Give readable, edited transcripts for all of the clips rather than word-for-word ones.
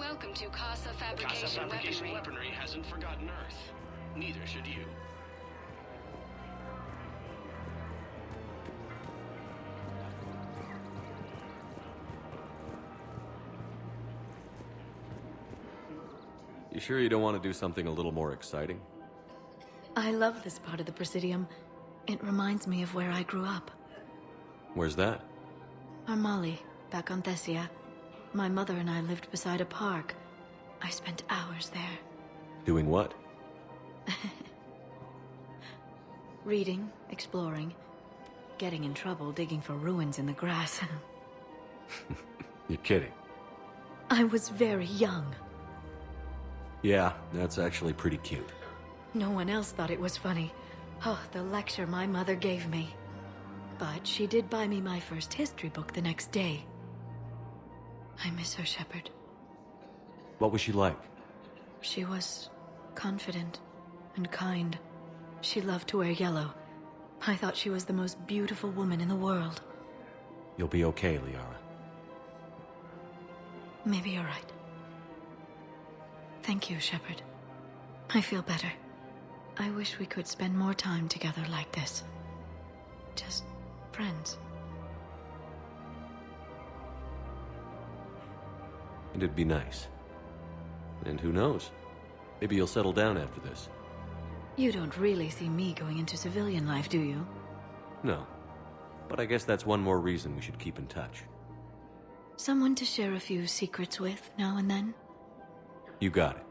Welcome to Casa Fabrication Weaponry hasn't forgotten Earth. Neither should you. You sure you don't want to do something a little more exciting? I love this part of the Presidium. It reminds me of where I grew up. Where's that? Armali, back on Thessia. My mother and I lived beside a park. I spent hours there. Doing what? Reading, exploring, getting in trouble digging for ruins in the grass. You're kidding. I was very young. Yeah, that's actually pretty cute. No one else thought it was funny. Oh, the lecture my mother gave me. But she did buy me my first history book the next day. I miss her, Shepard. What was she like? She was confident and kind. She loved to wear yellow. I thought she was the most beautiful woman in the world. You'll be okay, Liara. Maybe you're right. Thank you, Shepard. I feel better. I wish we could spend more time together like this. Just friends. And it'd be nice. And who knows? Maybe you'll settle down after this. You don't really see me going into civilian life, do you? No. But I guess that's one more reason we should keep in touch. Someone to share a few secrets with now and then? You got it.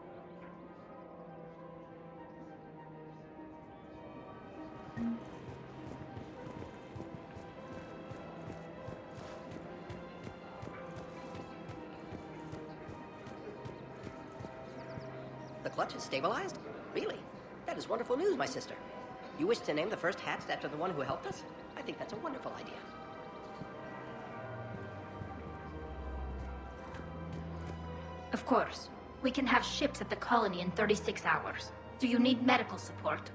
The clutch is stabilized? Really? That is wonderful news, my sister. You wish to name the first hats after the one who helped us? I think that's a wonderful idea. Of course. We can have ships at the colony in 36 hours. Do you need medical support?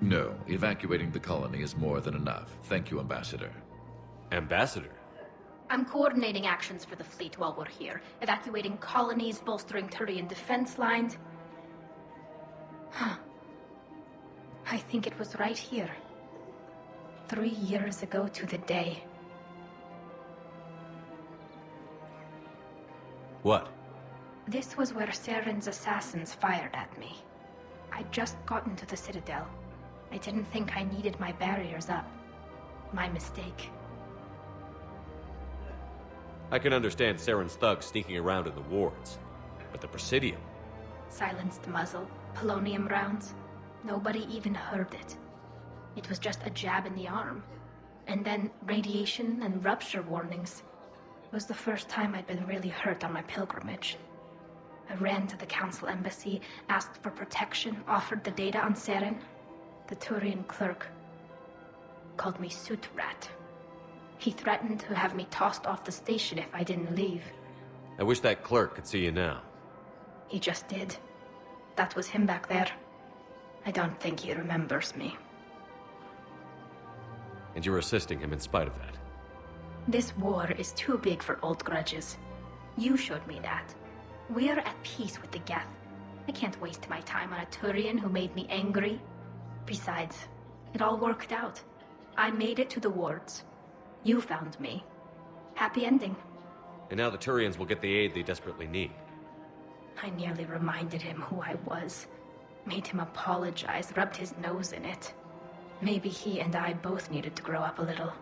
No, evacuating the colony is more than enough. Thank you, Ambassador. Ambassador? I'm coordinating actions for the fleet while we're here. Evacuating colonies, bolstering Turian defense lines. Huh. I think it was right here. 3 years ago to the day. What? This was where Saren's assassins fired at me. I'd just gotten to the Citadel. I didn't think I needed my barriers up. My mistake. I can understand Saren's thugs sneaking around in the wards. But the Presidium? Silenced muzzle, polonium rounds. Nobody even heard it. It was just a jab in the arm. And then radiation and rupture warnings. It was the first time I'd been really hurt on my pilgrimage. I ran to the Council embassy, asked for protection, offered the data on Saren. The Turian clerk called me Soot Rat. He threatened to have me tossed off the station if I didn't leave. I wish that clerk could see you now. He just did. That was him back there. I don't think he remembers me. And you're assisting him in spite of that. This war is too big for old grudges. You showed me that. We're at peace with the Geth. I can't waste my time on a Turian who made me angry. Besides, it all worked out. I made it to the wards. You found me. Happy ending. And now the Turians will get the aid they desperately need. I nearly reminded him who I was. Made him apologize, rubbed his nose in it. Maybe he and I both needed to grow up a little.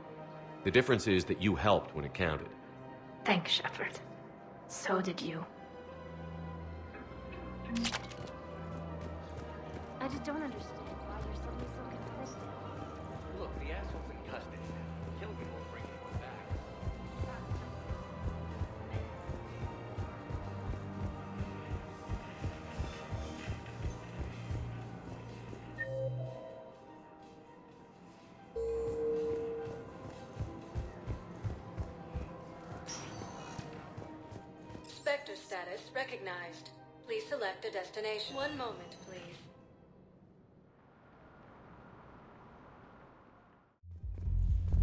The difference is that you helped when it counted. Thanks, Shepard. So did you. I just don't understand why you're suddenly so convinced. Look, the asshole's in custody. Killing him won't bring anyone back. Spectre status recognized. Please select a destination. One moment, please.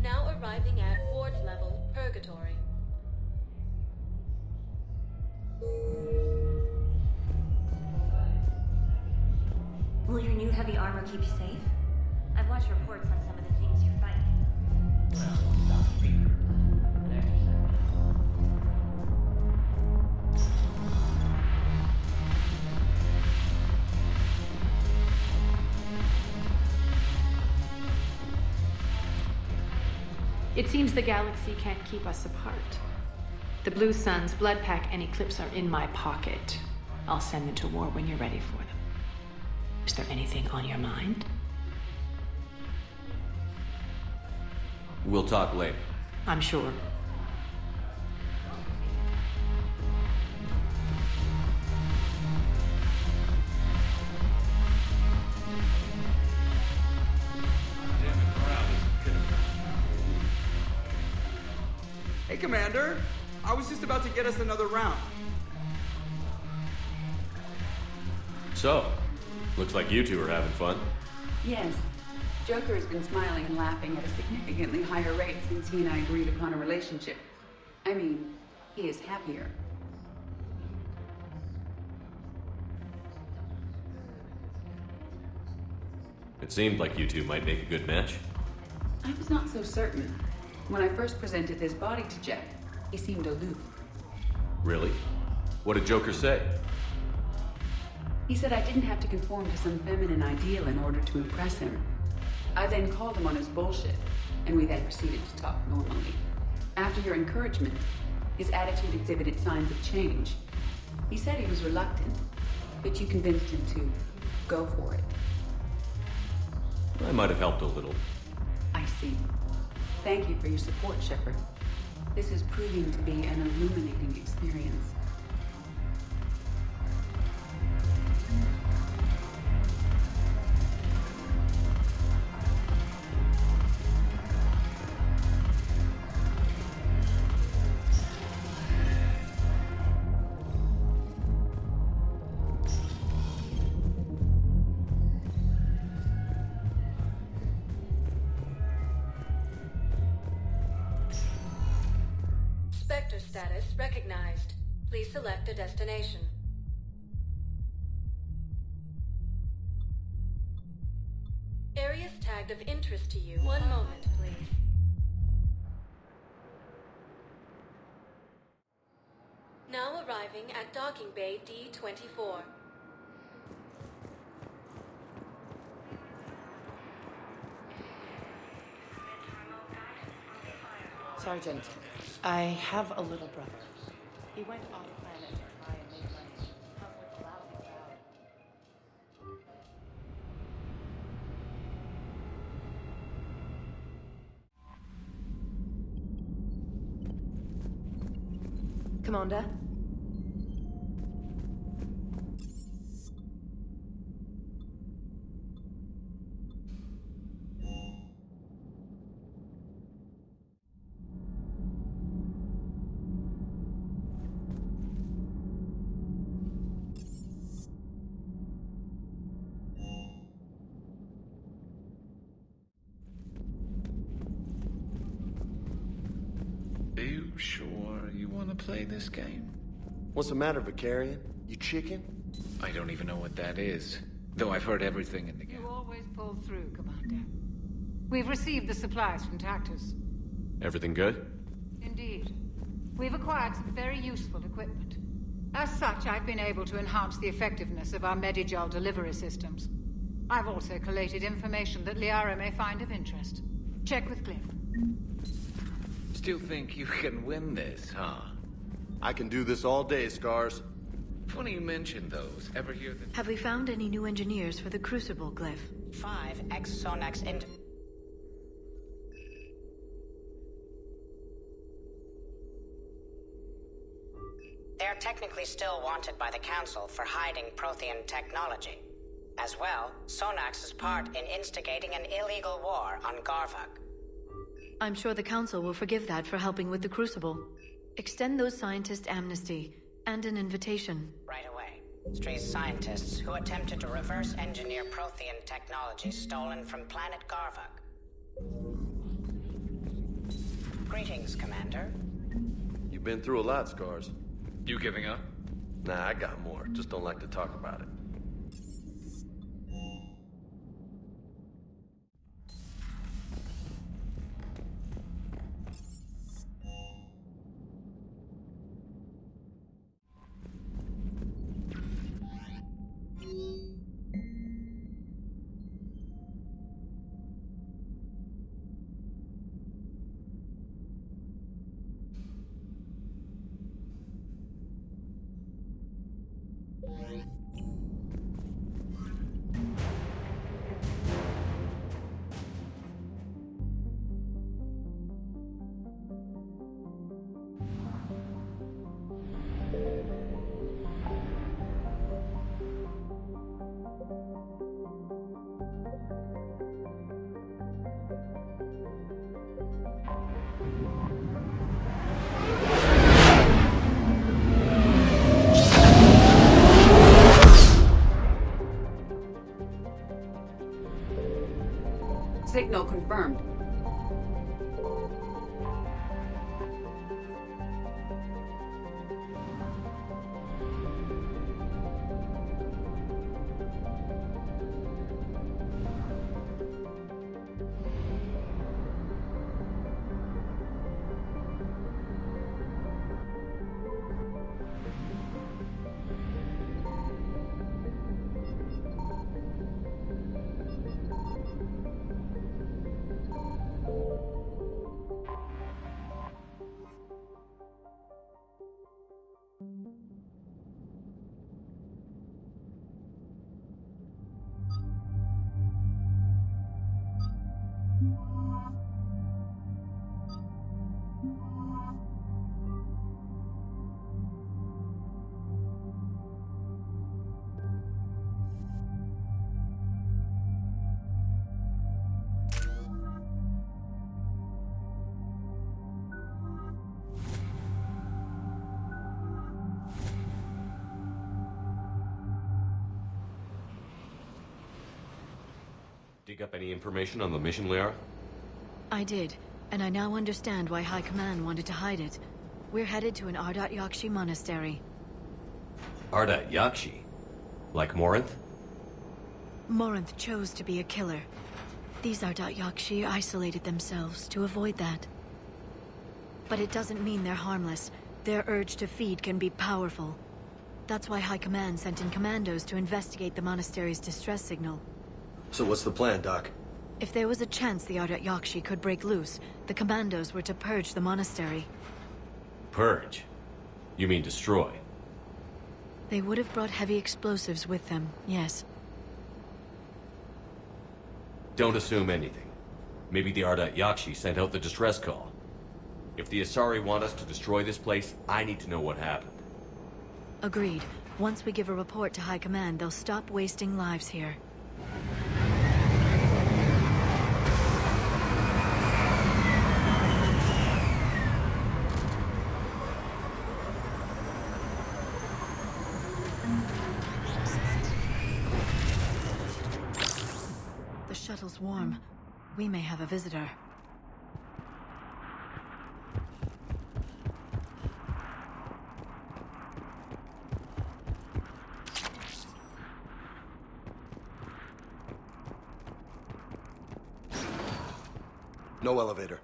Now arriving at ward level, Purgatory. heavy armor keep you safe? I've watched reports on some of the things you're fighting. It seems the galaxy can't keep us apart. The Blue Sun's blood pack and Eclipse are in my pocket. I'll send them to war when you're ready for them. Is there anything on your mind? We'll talk later. I'm sure. Hey, Commander. I was just about to get us another round. So, looks like you two are having fun. Yes. Joker has been smiling and laughing at a significantly higher rate since he and I agreed upon a relationship. I mean, he is happier. It seemed like you two might make a good match. I was not so certain. When I first presented this body to Jet, he seemed aloof. Really? What did Joker say? He said I didn't have to conform to some feminine ideal in order to impress him. I then called him on his bullshit, and we then proceeded to talk normally. After your encouragement, his attitude exhibited signs of change. He said he was reluctant, but you convinced him to go for it. I might have helped a little. I see. Thank you for your support, Shepard. This is proving to be an illuminating experience. Spectre status recognized. Please select a destination. Areas tagged of interest to you. One moment, please. Now arriving at docking bay D-24. Sergeant, I have a little brother. He went off planet to try and make money. Come with a lousy crowd. Commander? Are you sure you want to play this game? What's the matter, Vicarian? You chicken? I don't even know what that is, though I've heard everything in the game. You always pull through, Commander. We've received the supplies from Tactus. Everything good? Indeed. We've acquired some very useful equipment. As such, I've been able to enhance the effectiveness of our Medigel delivery systems. I've also collated information that Liara may find of interest. Check with Cliff. Still think you can win this, huh? I can do this all day, Scars. Funny you mention those. Ever hear the... Have we found any new engineers for the Crucible glyph? 5 Exonex into... They're technically still wanted by the Council for hiding Prothean technology. As well, Sonax's part in instigating an illegal war on Garvug. I'm sure the Council will forgive that for helping with the Crucible. Extend those scientists amnesty and an invitation. Right away. Stree's scientists who attempted to reverse engineer Prothean technology stolen from planet Garvug. Greetings, Commander. You've been through a lot, Scars. You giving up? Nah, I got more. Just don't like to talk about it. Signal confirmed. Dig up any information on the mission, Liara? I did, and I now understand why High Command wanted to hide it. We're headed to an Ardat-Yakshi monastery. Ardat-Yakshi? Like Morinth? Morinth chose to be a killer. These Ardat-Yakshi isolated themselves to avoid that. But it doesn't mean they're harmless. Their urge to feed can be powerful. That's why High Command sent in commandos to investigate the monastery's distress signal. So what's the plan, Doc? If there was a chance the Ardat-Yakshi could break loose, the commandos were to purge the monastery. Purge? You mean destroy? They would have brought heavy explosives with them, yes. Don't assume anything. Maybe the Ardat-Yakshi sent out the distress call. If the Asari want us to destroy this place, I need to know what happened. Agreed. Once we give a report to High Command, they'll stop wasting lives here. The shuttle's warm. We may have a visitor. No elevator.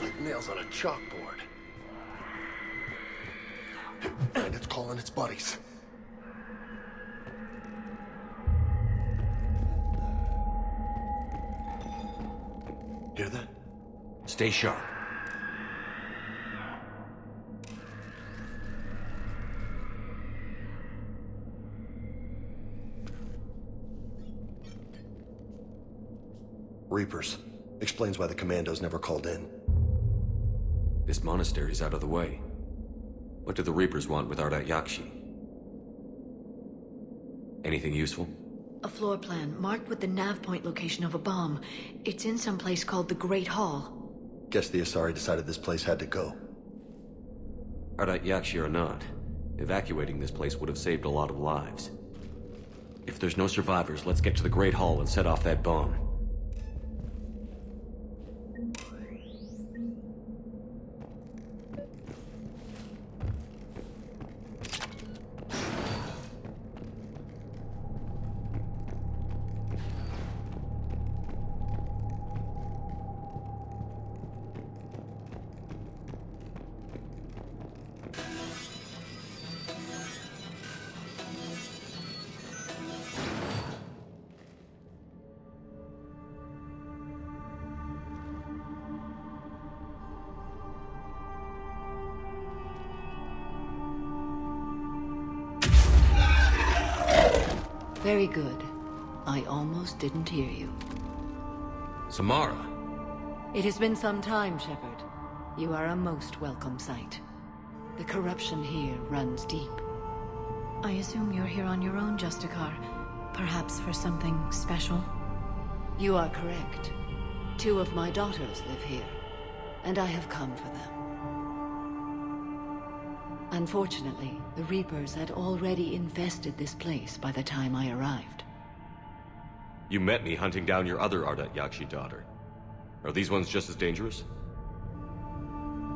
Like nails on a chalkboard. And it's calling its buddies. Hear that? Stay sharp. Reapers. Explains why the commandos never called in. This monastery's out of the way. What do the Reapers want with Ardat-Yakshi? Anything useful? A floor plan, marked with the nav point location of a bomb. It's in some place called the Great Hall. Guess the Asari decided this place had to go. Ardat-Yakshi or not, evacuating this place would have saved a lot of lives. If there's no survivors, let's get to the Great Hall and set off that bomb. Very good. I almost didn't hear you. Samara! It has been some time, Shepard. You are a most welcome sight. The corruption here runs deep. I assume you're here on your own, Justicar. Perhaps for something special? You are correct. 2 of my daughters live here, and I have come for them. Unfortunately, the Reapers had already infested this place by the time I arrived. You met me hunting down your other Ardat-Yakshi daughter. Are these ones just as dangerous?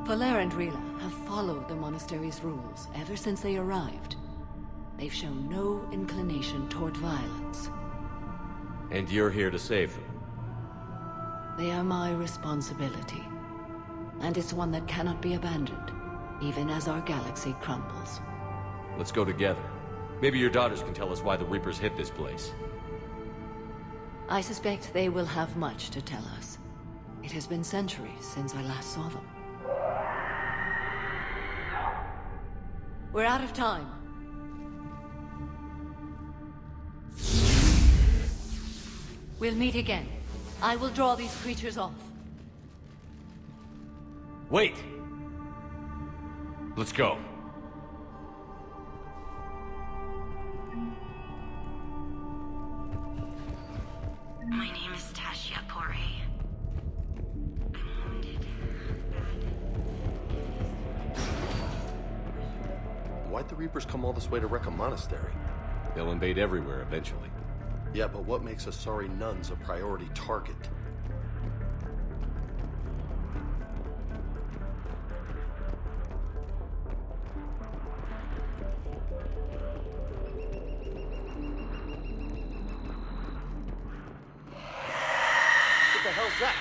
Phaler and Rila have followed the monastery's rules ever since they arrived. They've shown no inclination toward violence. And you're here to save them? They are my responsibility. And it's one that cannot be abandoned, even as our galaxy crumbles. Let's go together. Maybe your daughters can tell us why the Reapers hit this place. I suspect they will have much to tell us. It has been centuries since I last saw them. We're out of time. We'll meet again. I will draw these creatures off. Wait! Let's go. My name is Tasha Pore. I'm wounded. Why'd the Reapers come all this way to wreck a monastery? They'll invade everywhere eventually. Yeah, but what makes Asari nuns a priority target? What the hell's that?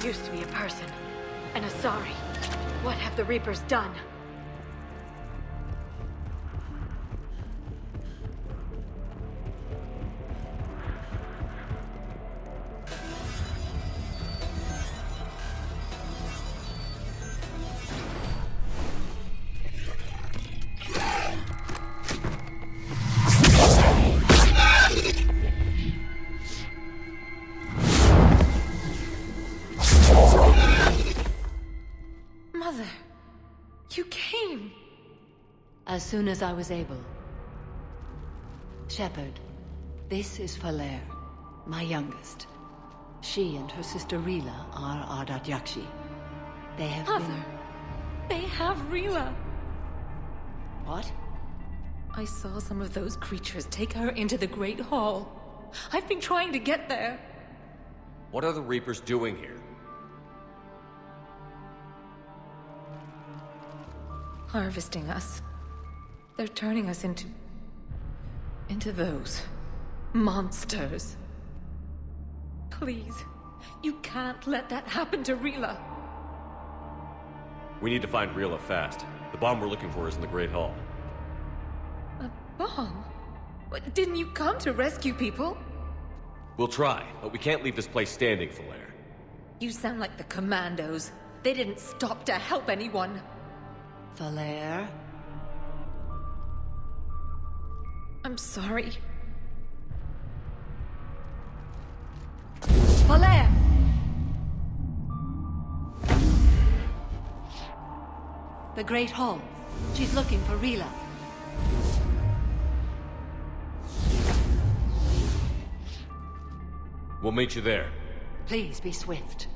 Used to be a person. An Asari. What have the Reapers done? Mother, you came. As soon as I was able. Shepard, this is Phaler, my youngest. She and her sister Rila are Ardat-Yakshi. They have Mother, they have Rila. What? I saw some of those creatures take her into the Great Hall. I've been trying to get there. What are the Reapers doing here? Harvesting us. They're turning us into those monsters. Please, you can't let that happen to Rila. We need to find Rila fast. The bomb we're looking for is in the Great Hall. A bomb? What, didn't you come to rescue people? We'll try, but we can't leave this place standing, Phaler. You sound like the Commandos. They didn't stop to help anyone. Phaler? I'm sorry. Phaler! The Great Hall. She's looking for Rila. We'll meet you there. Please be swift.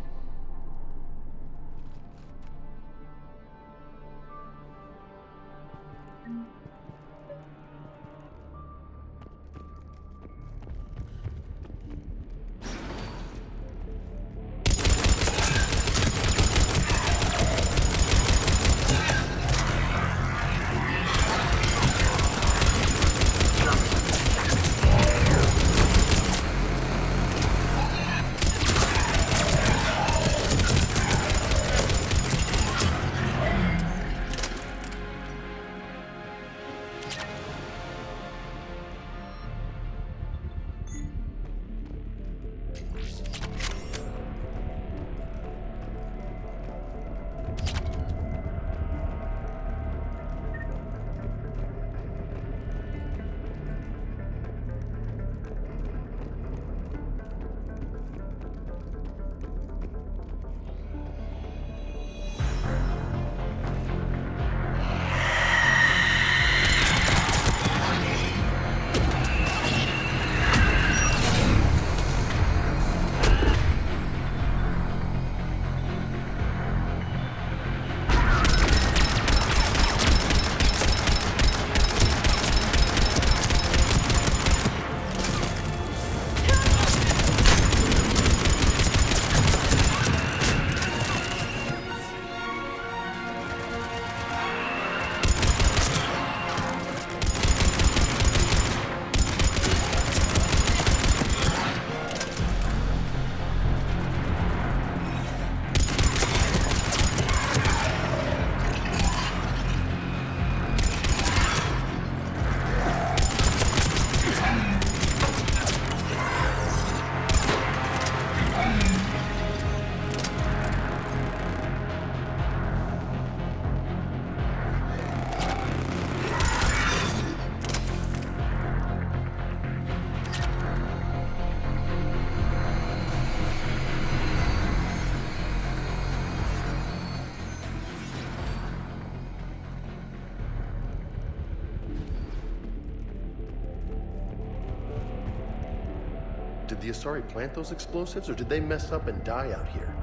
Did the Asari plant those explosives, or did they mess up and die out here?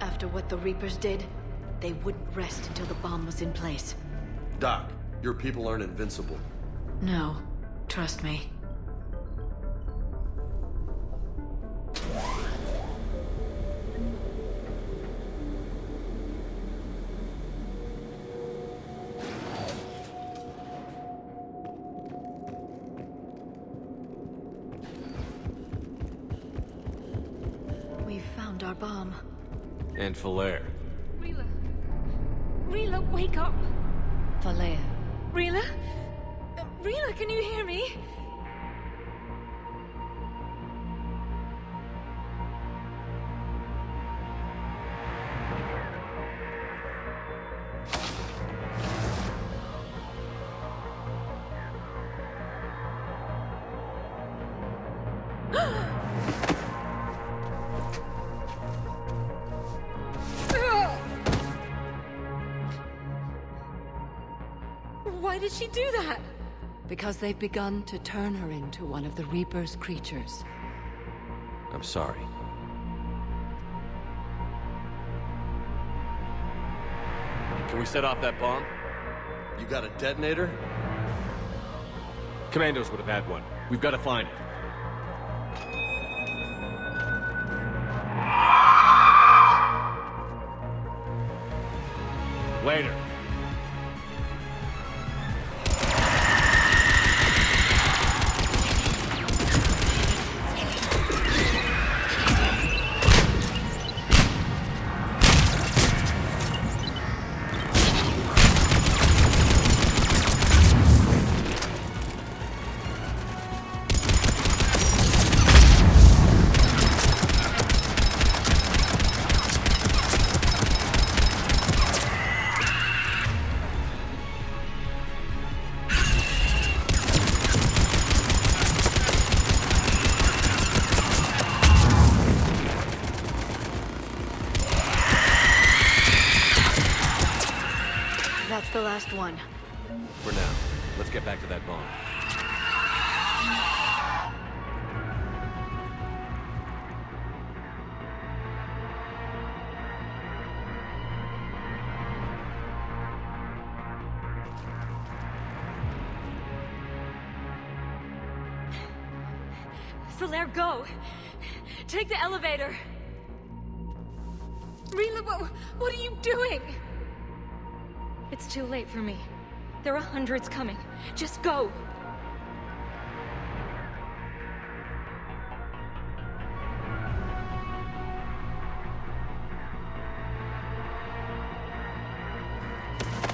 After what the Reapers did, they wouldn't rest until the bomb was in place. Doc, your people aren't invincible. No, trust me. We've found our bomb. And Falaire. Rila. Rila, wake up! Falaire. Rila? Rila, can you hear me? Why did she do that? Because they've begun to turn her into one of the Reaper's creatures. I'm sorry. Can we set off that bomb? You got a detonator? Commandos would have had one. We've got to find it. Later. That's the last one. For now, let's get back to that bomb. Falaire, go! Take the elevator! Rila, what are you doing? It's too late for me. There are hundreds coming. Just go!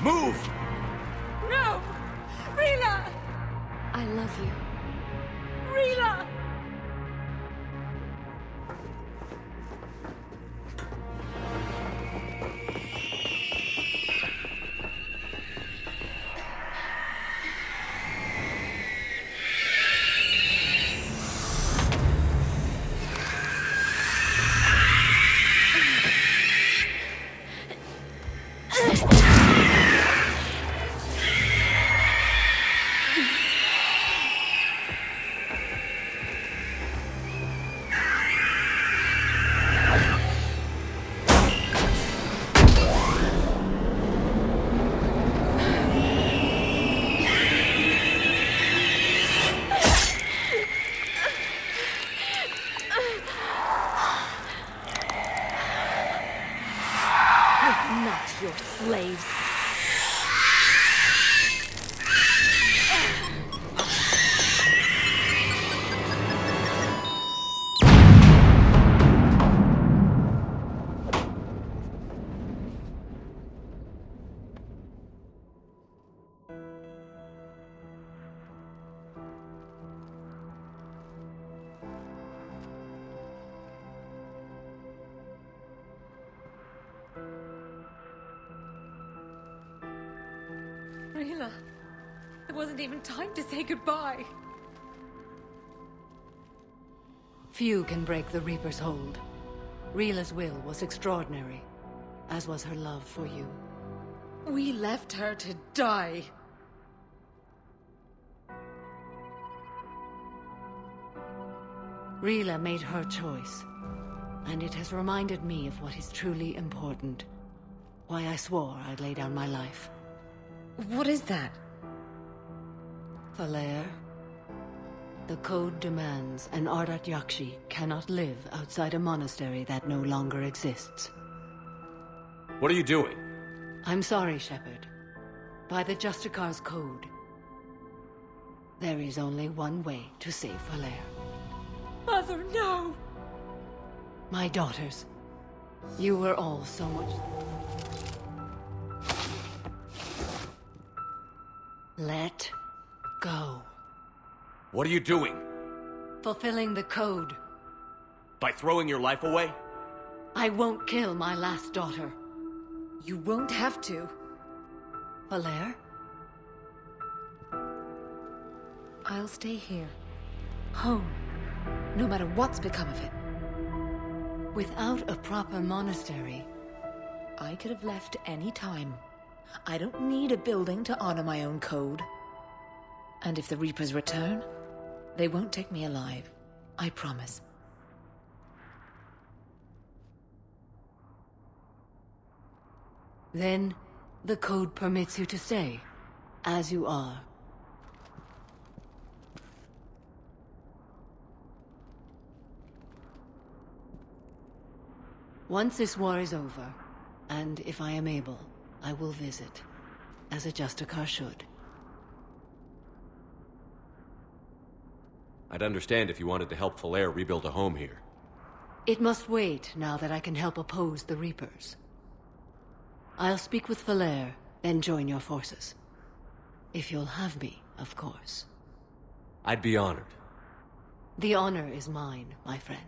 Move! No! Rila! I love you. Rila! Not your slaves. Rila, it wasn't even time to say goodbye. Few can break the Reaper's hold. Rila's will was extraordinary, as was her love for you. We left her to die. Rila made her choice, and it has reminded me of what is truly important. Why I swore I'd lay down my life. What is that? Falair, the code demands an Ardat-Yakshi cannot live outside a monastery that no longer exists. What are you doing? I'm sorry, Shepard. By the Justicar's code, there is only one way to save Falair. Mother, no! My daughters, you were all so much... Let go. What are you doing? Fulfilling the code. By throwing your life away? I won't kill my last daughter. You won't have to. Falair? I'll stay here. Home. No matter what's become of it. Without a proper monastery, I could have left any time. I don't need a building to honor my own code. And if the Reapers return, they won't take me alive. I promise. Then, the code permits you to stay, as you are. Once this war is over, and if I am able, I will visit, as a Justicar should. I'd understand if you wanted to help Falair rebuild a home here. It must wait now that I can help oppose the Reapers. I'll speak with Falair, then join your forces. If you'll have me, of course. I'd be honored. The honor is mine, my friend.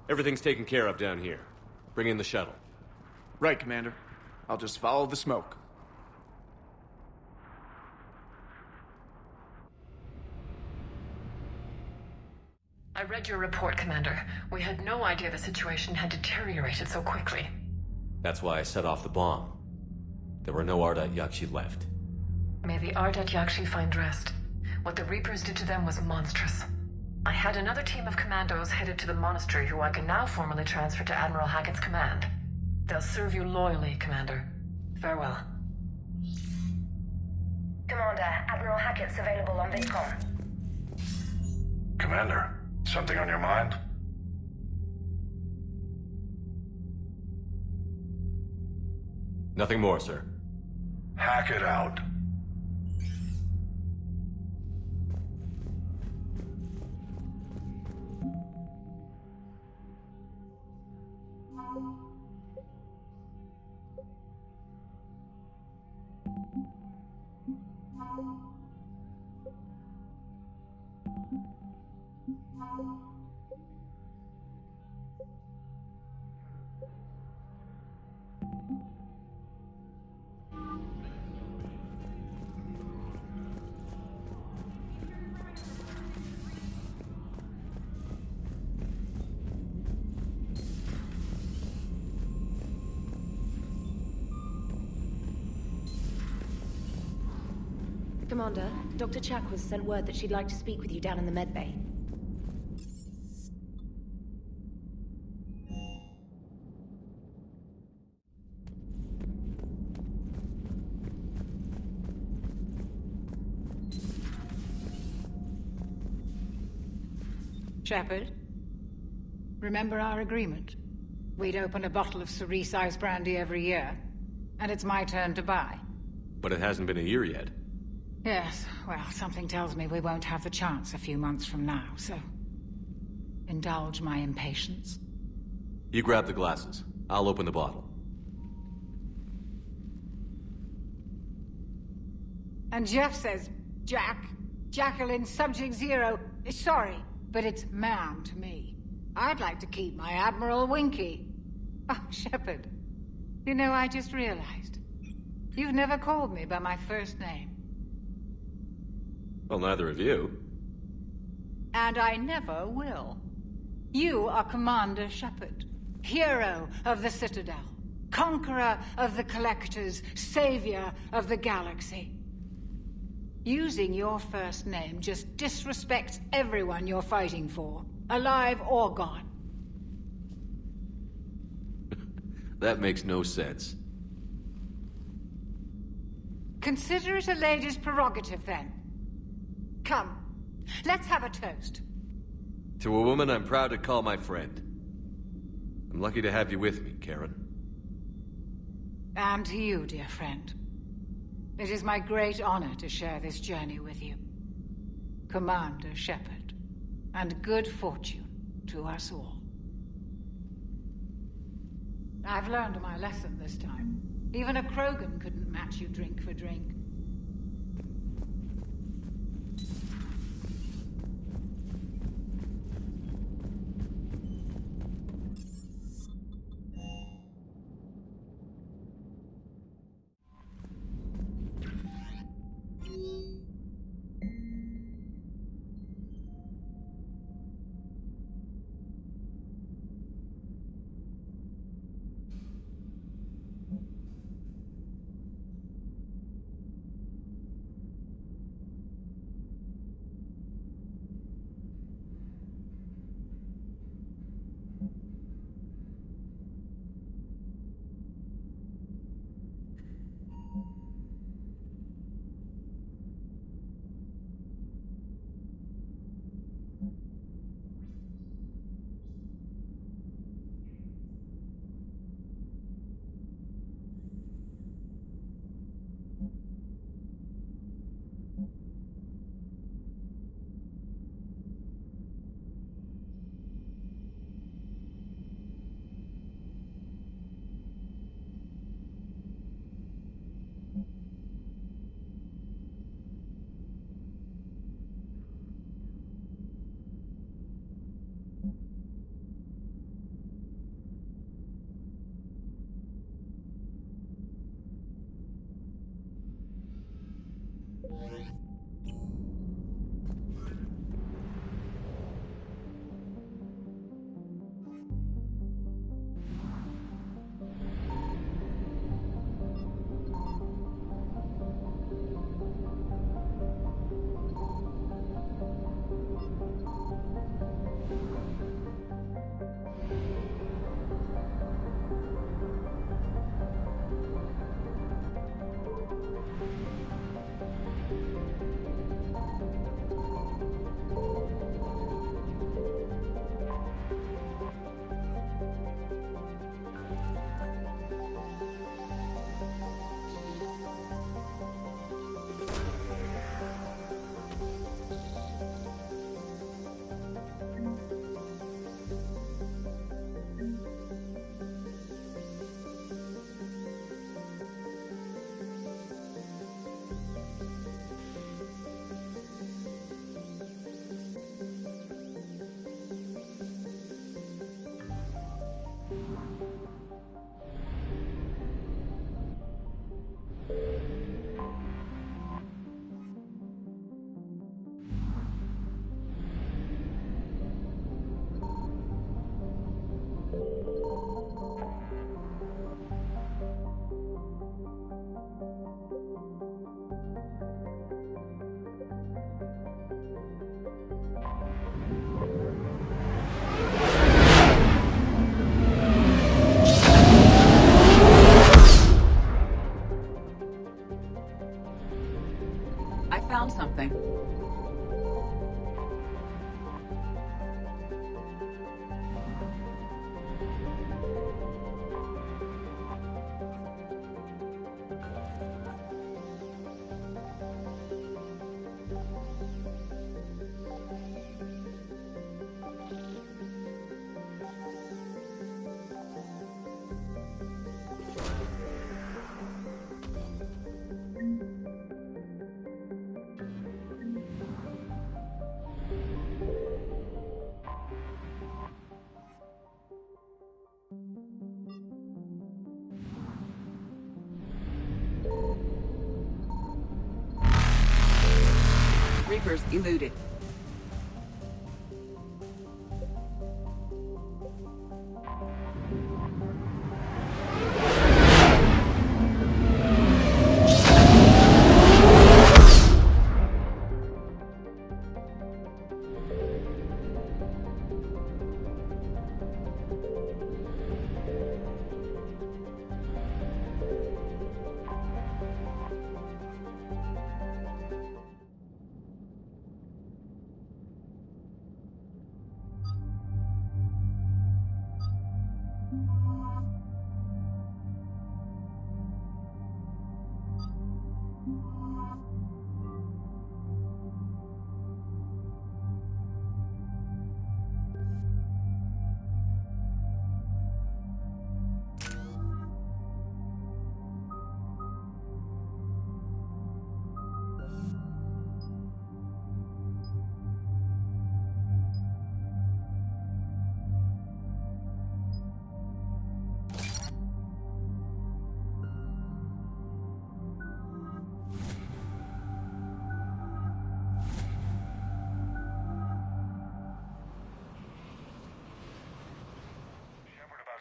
Everything's taken care of down here. Bring in the shuttle. Right, Commander. I'll just follow the smoke. I read your report, Commander. We had no idea the situation had deteriorated so quickly. That's why I set off the bomb. There were no Ardat-Yakshi left. May the Ardat-Yakshi find rest. What the Reapers did to them was monstrous. I had another team of commandos headed to the monastery who I can now formally transfer to Admiral Hackett's command. They'll serve you loyally, Commander. Farewell. Commander, Admiral Hackett's available on VidCom. Commander, something on your mind? Nothing more, sir. Hackett out. Commander, Dr. Chakwas sent word that she'd like to speak with you down in the medbay. Shepard, remember our agreement? We'd open a bottle of cerise ice brandy every year, and it's my turn to buy. But it hasn't been a year yet. Yes, well, something tells me we won't have the chance a few months from now, so... indulge my impatience. You grab the glasses. I'll open the bottle. And Jeff says, Jacqueline Subject Zero is sorry, but it's ma'am to me. I'd like to keep my Admiral Winky. Oh, Shepard, you know, I just realized. You've never called me by my first name. Well, neither of you. And I never will. You are Commander Shepard, hero of the Citadel. Conqueror of the Collectors, savior of the galaxy. Using your first name just disrespects everyone you're fighting for, alive or gone. That makes no sense. Consider it a lady's prerogative, then. Come, let's have a toast. To a woman I'm proud to call my friend. I'm lucky to have you with me, Karen. And to you, dear friend. It is my great honor to share this journey with you. Commander Shepard. And good fortune to us all. I've learned my lesson this time. Even a Krogan couldn't match you drink for drink. Found something. Reapers eluded.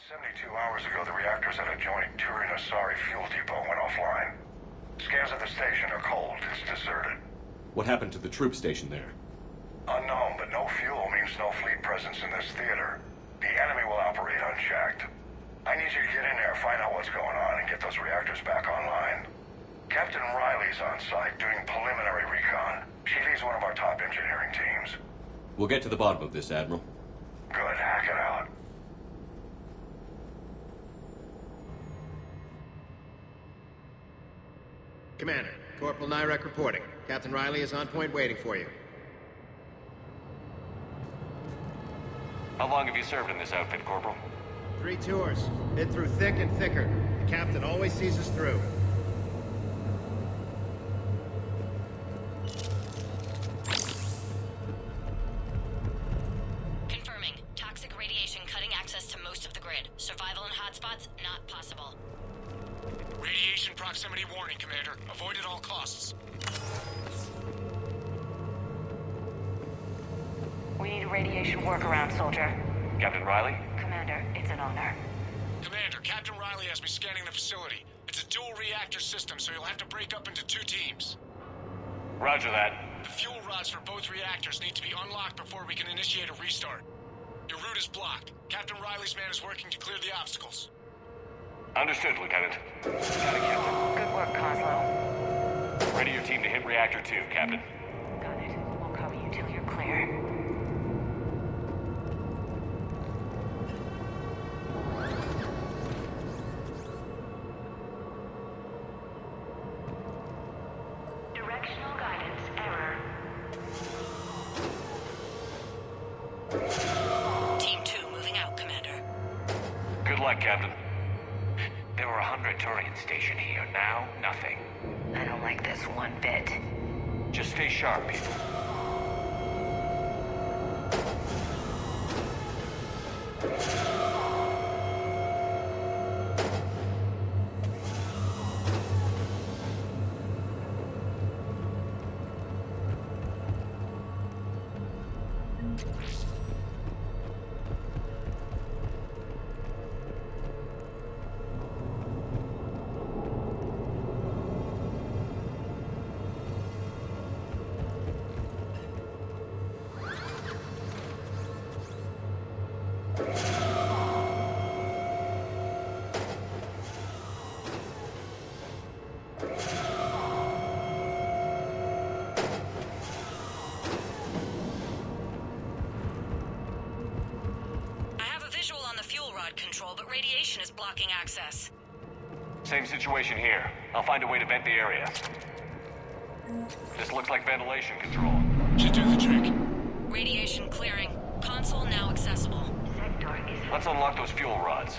72 hours ago, the reactors at adjoining Turin-Asari fuel depot went offline. Scans at the station are cold. It's deserted. What happened to the troop station there? Unknown, but no fuel means no fleet presence in this theater. The enemy will operate unchecked. I need you to get in there, find out what's going on, and get those reactors back online. Captain Riley's on site doing preliminary recon. She leads one of our top engineering teams. We'll get to the bottom of this, Admiral. Good, hack it out. Commander, Corporal Nyrek reporting. Captain Riley is on point waiting for you. How long have you served in this outfit, Corporal? 3 tours. Been through thick and thicker. The captain always sees us through. Confirming. Toxic radiation cutting access to most of the grid. Survival in hotspots, not possible. Radiation proximity warning, Commander. Avoid at all costs. We need a radiation workaround, soldier. Captain Riley? Commander, it's an honor. Commander, Captain Riley has me scanning the facility. It's a dual reactor system, so you'll have to break up into 2 teams. Roger that. The fuel rods for both reactors need to be unlocked before we can initiate a restart. Your route is blocked. Captain Riley's man is working to clear the obstacles. Understood, Lieutenant. Got it, Captain. Good work, Coslow. Ready your team to hit Reactor 2, Captain. Got it. We'll cover you till you're clear. Directional guidance error. Team 2 moving out, Commander. Good luck, Captain. There were 100 Turians stationed here. Now, nothing. I don't like this one bit. Just stay sharp, people. Control, but radiation is blocking access. Same situation here. I'll find a way to vent the area. This looks like ventilation control. Should do the trick. Radiation clearing. Console now accessible. Let's unlock those fuel rods.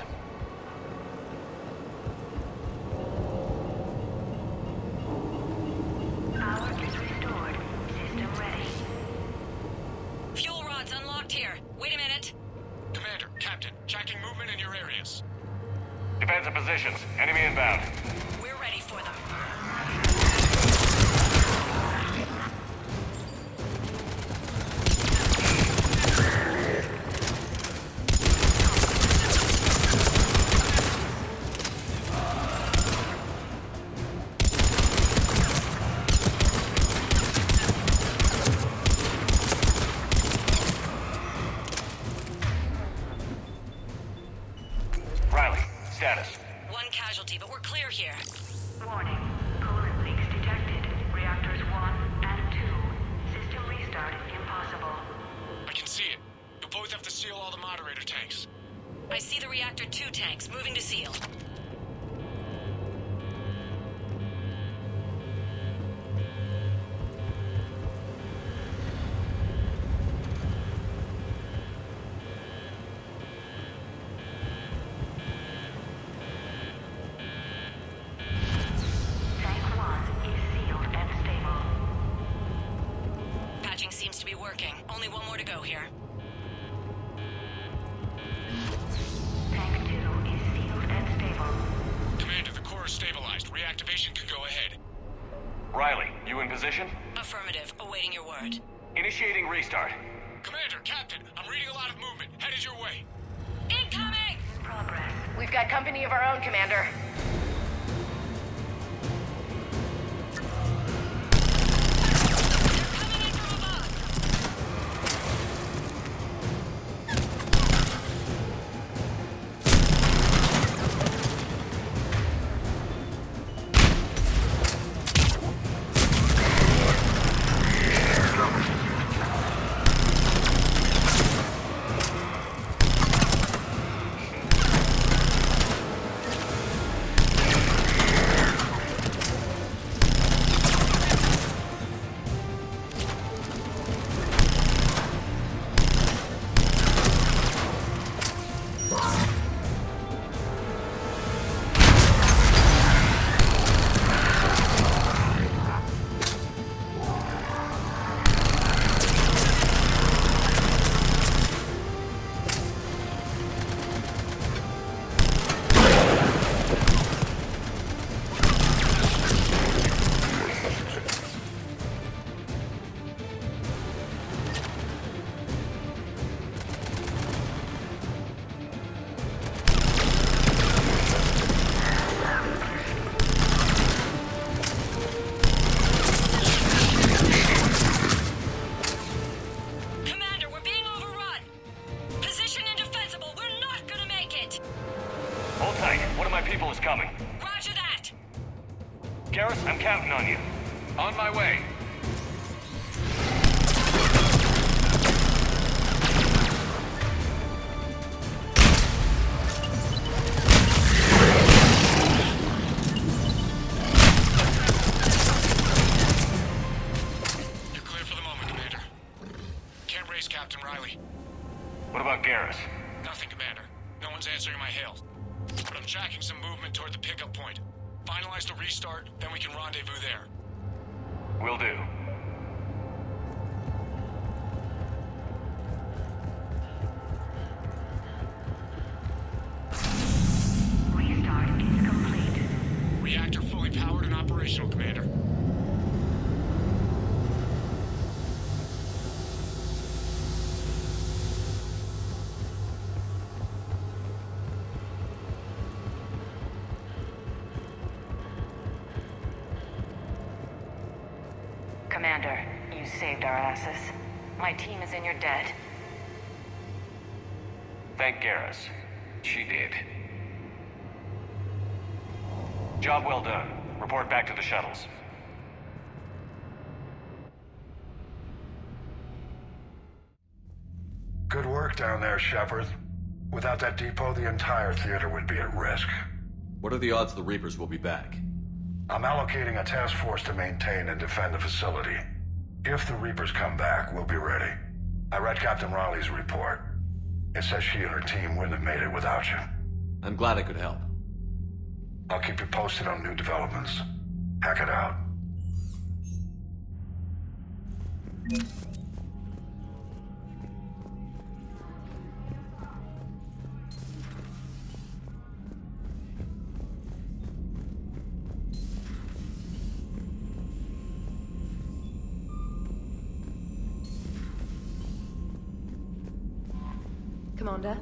Power is restored. System ready. Fuel rods unlocked here. Wait a minute. Commander, Captain, tracking movement in your areas. Defensive positions. Enemy inbound. We're ready for them. Status. One casualty, but we're clear here. Warning. Coolant leaks detected. Reactors 1 and 2. System restart impossible. I can see it. You'll both have to seal all the moderator tanks. I see the Reactor 2 tanks moving to seal. Seems to be working. Only one more to go here. Tank 2 is sealed and stable. Commander, the core is stabilized. Reactivation can go ahead. Riley, you in position? Affirmative. Awaiting your word. Initiating restart. Commander, Captain, I'm reading a lot of movement. Headed your way. Incoming! progress. We've got company of our own, Commander. Garrus, I'm counting on you. On my way. You're clear for the moment, Commander. Can't raise Captain Riley. What about Garrus? Nothing, Commander. No one's answering my hails. But I'm tracking some movement toward the pickup point. Finalize the restart, then we can rendezvous there. Will do. Restart is complete. Reactor fully powered and operational, Commander. Commander, you saved our asses. My team is in your debt. Thank Garrus. She did. Job well done. Report back to the shuttles. Good work down there, Shepard. Without that depot, the entire theater would be at risk. What are the odds the Reapers will be back? I'm allocating a task force to maintain and defend the facility. If the Reapers come back, we'll be ready. I read Captain Riley's report. It says she and her team wouldn't have made it without you. I'm glad I could help. I'll keep you posted on new developments. Hack it out. Commander?